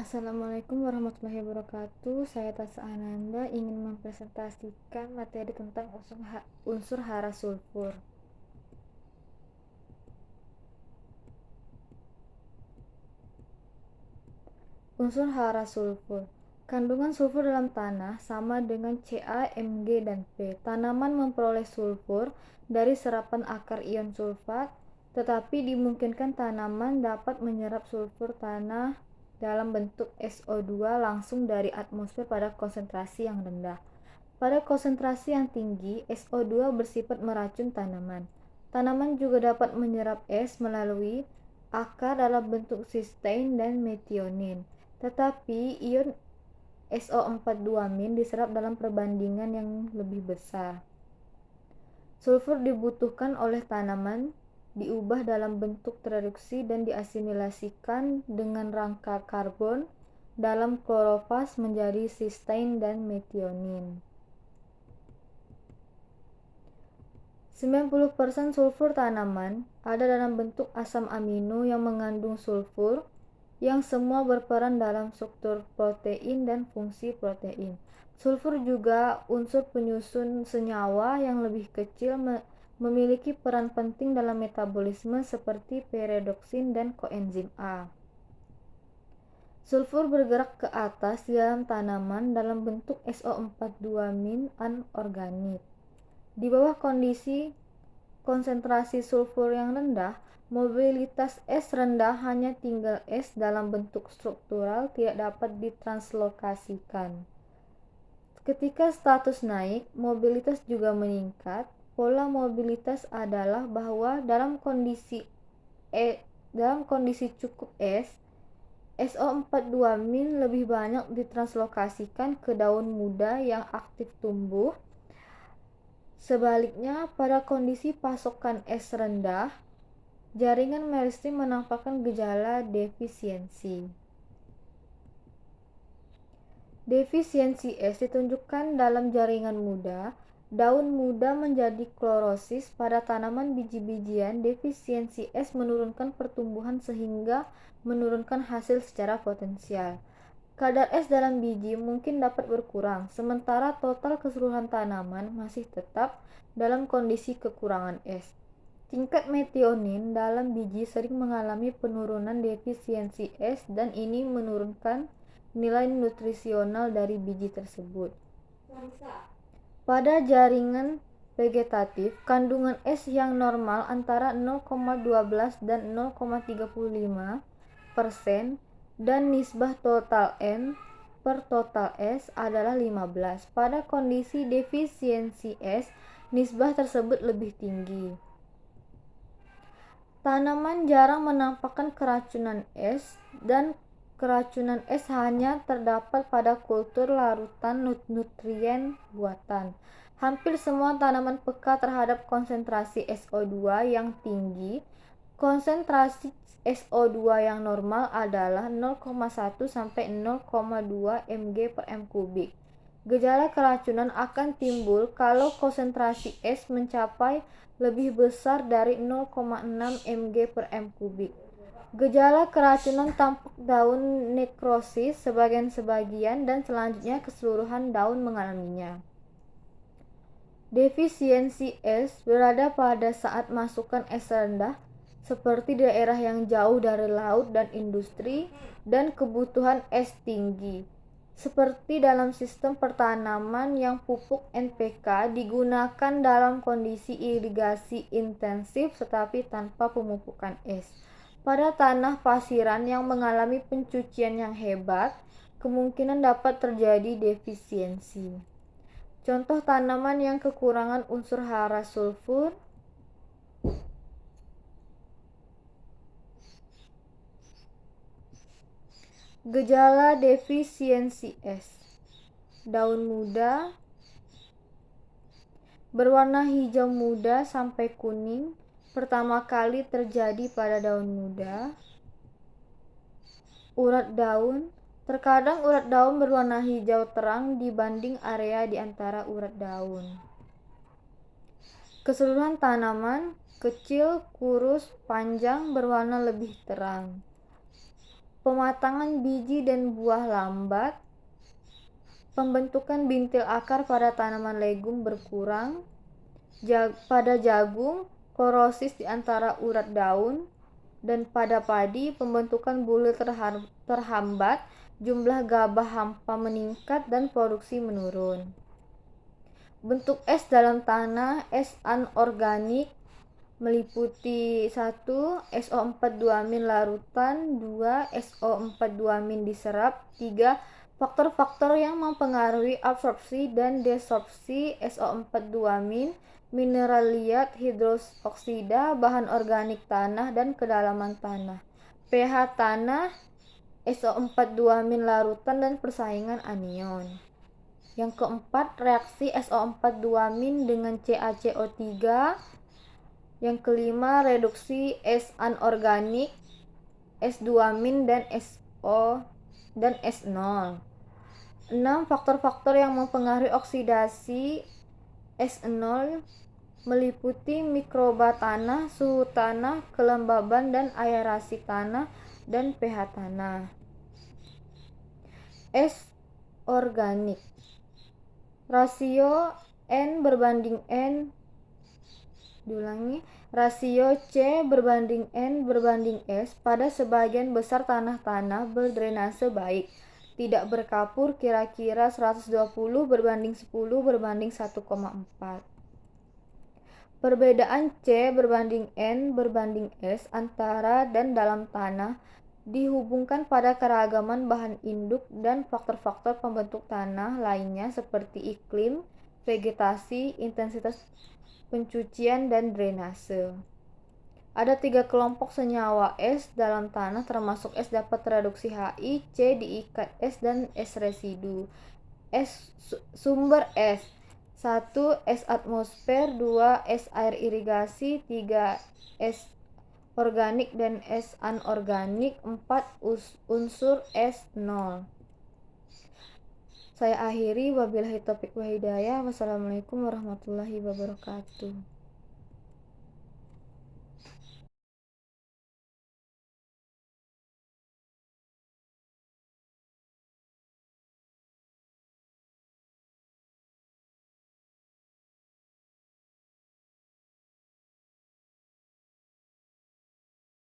Assalamualaikum warahmatullahi wabarakatuh. Saya Tasa Ananda ingin mempresentasikan materi tentang unsur hara sulfur. Unsur hara sulfur. Kandungan sulfur dalam tanah sama dengan Ca, Mg, dan P. Tanaman memperoleh sulfur dari serapan akar ion sulfat, tetapi dimungkinkan tanaman dapat menyerap sulfur tanah dalam bentuk SO2 langsung dari atmosfer pada konsentrasi yang rendah. Pada konsentrasi yang tinggi, SO2 bersifat meracun tanaman. Tanaman juga dapat menyerap es melalui akar dalam bentuk sistein dan metionin. Tetapi ion SO42- diserap dalam perbandingan yang lebih besar. Sulfur dibutuhkan oleh tanaman diubah dalam bentuk tereduksi dan diasimilasikan dengan rangka karbon dalam klorofas menjadi sistein dan metionin. 90% sulfur tanaman ada dalam bentuk asam amino yang mengandung sulfur, yang semua berperan dalam struktur protein dan fungsi protein. Sulfur juga unsur penyusun senyawa yang lebih kecil memiliki peran penting dalam metabolisme seperti peridoksin dan koenzim A. Sulfur bergerak ke atas di dalam tanaman dalam bentuk SO42- anorganik. Di bawah kondisi konsentrasi sulfur yang rendah, mobilitas es rendah, hanya tinggal es dalam bentuk struktural tidak dapat ditranslokasikan. Ketika status naik, mobilitas juga meningkat. Pola mobilitas adalah bahwa dalam kondisi cukup es, SO42- lebih banyak ditranslokasikan ke daun muda yang aktif tumbuh. Sebaliknya, pada kondisi pasokan es rendah, jaringan meristem menampakkan gejala defisiensi. Defisiensi es ditunjukkan dalam jaringan muda. Daun muda menjadi klorosis pada tanaman biji-bijian. Defisiensi es menurunkan pertumbuhan sehingga menurunkan hasil secara potensial. Kadar es dalam biji mungkin dapat berkurang, sementara total keseluruhan tanaman masih tetap dalam kondisi kekurangan es. Tingkat metionin dalam biji sering mengalami penurunan defisiensi es dan ini menurunkan nilai nutrisional dari biji tersebut. Pada jaringan vegetatif, kandungan es yang normal antara 0,12 dan 0,35% dan nisbah total N per total S adalah 15. Pada kondisi defisiensi es, nisbah tersebut lebih tinggi. Tanaman jarang menampakkan keracunan es, dan keracunan es hanya terdapat pada kultur larutan nutrien buatan. Hampir semua tanaman peka terhadap konsentrasi SO2 yang tinggi. Konsentrasi SO2 yang normal adalah 0,1 sampai 0,2 mg per m kubik. Gejala keracunan akan timbul kalau konsentrasi es mencapai lebih besar dari 0,6 mg per m kubik. Gejala keracunan tampak daun nekrosis sebagian dan selanjutnya keseluruhan daun mengalaminya. Defisiensi es berada pada saat masukan es rendah, seperti di daerah yang jauh dari laut dan industri, dan kebutuhan es tinggi, seperti dalam sistem pertanaman yang pupuk NPK digunakan dalam kondisi irigasi intensif tetapi tanpa pemupukan es. Pada tanah pasiran yang mengalami pencucian yang hebat, kemungkinan dapat terjadi defisiensi. Contoh tanaman yang kekurangan unsur hara sulfur: gejala defisiensi es. Daun muda berwarna hijau muda sampai kuning, pertama kali terjadi pada daun muda. Urat daun. Terkadang urat daun berwarna hijau terang dibanding area di antara urat daun. Keseluruhan tanaman kecil, kurus, panjang, berwarna lebih terang. pematangan biji dan buah lambat, pembentukan bintil akar pada tanaman legum berkurang, pada jagung, klorosis di antara urat daun, dan pada padi, pembentukan bulir terhambat, jumlah gabah hampa meningkat, dan produksi menurun. Bentuk es dalam tanah, es anorganik, meliputi 1. SO4-2-min larutan, 2. SO4-2-min diserap, 3. Faktor-faktor yang mempengaruhi absorpsi dan desorpsi SO4-2-min, mineral liat, hidroksida, bahan organik tanah, dan kedalaman tanah, pH tanah, SO4-2-min larutan, dan persaingan anion. Yang keempat, reaksi SO4-2-min dengan CaCO3. Yang kelima, reduksi es anorganik, S2-min dan SO dan S0. 6. Faktor-faktor yang mempengaruhi oksidasi S0 meliputi mikroba tanah, suhu tanah, kelembaban dan aerasi tanah, dan pH tanah. Es organik, rasio rasio C/N/S pada sebagian besar tanah-tanah berdrainase baik, tidak berkapur, kira-kira 120/10/1,4. Perbedaan C/N/S antara dan dalam tanah dihubungkan pada keragaman bahan induk dan faktor-faktor pembentuk tanah lainnya seperti iklim, vegetasi, intensitas pencucian, dan drainase. Ada 3 kelompok senyawa es dalam tanah termasuk es dapat reduksi HI, C diikat es, dan es residu. Sumber es: 1. Es atmosfer, 2. Es air irigasi, 3. Es organik dan es anorganik, 4. Unsur es 0. Saya akhiri, wabillahi taufiq wa hidayah. Wassalamualaikum warahmatullahi wabarakatuh.